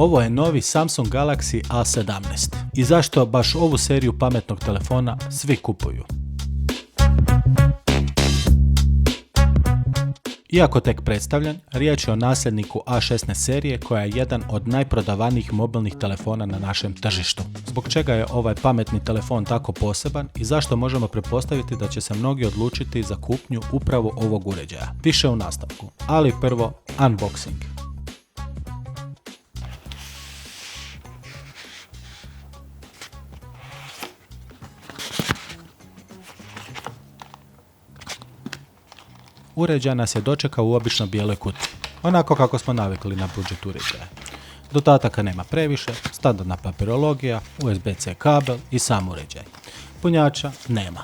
Ovo je novi Samsung Galaxy A17. I zašto baš ovu seriju pametnog telefona svi kupuju? Iako tek predstavljen, riječ je o nasljedniku A16 serije koja je jedan od najprodavanijih mobilnih telefona na našem tržištu. Zbog čega je ovaj pametni telefon tako poseban i zašto možemo pretpostaviti da će se mnogi odlučiti za kupnju upravo ovog uređaja? Više u nastavku, ali prvo unboxing. Uređaj nas je dočekao u obično bijeloj kutiji, onako kako smo navikli na budžet uređaja. Dodataka nema previše, standardna papirologija, USB-C kabel i sam uređaj. Punjača nema.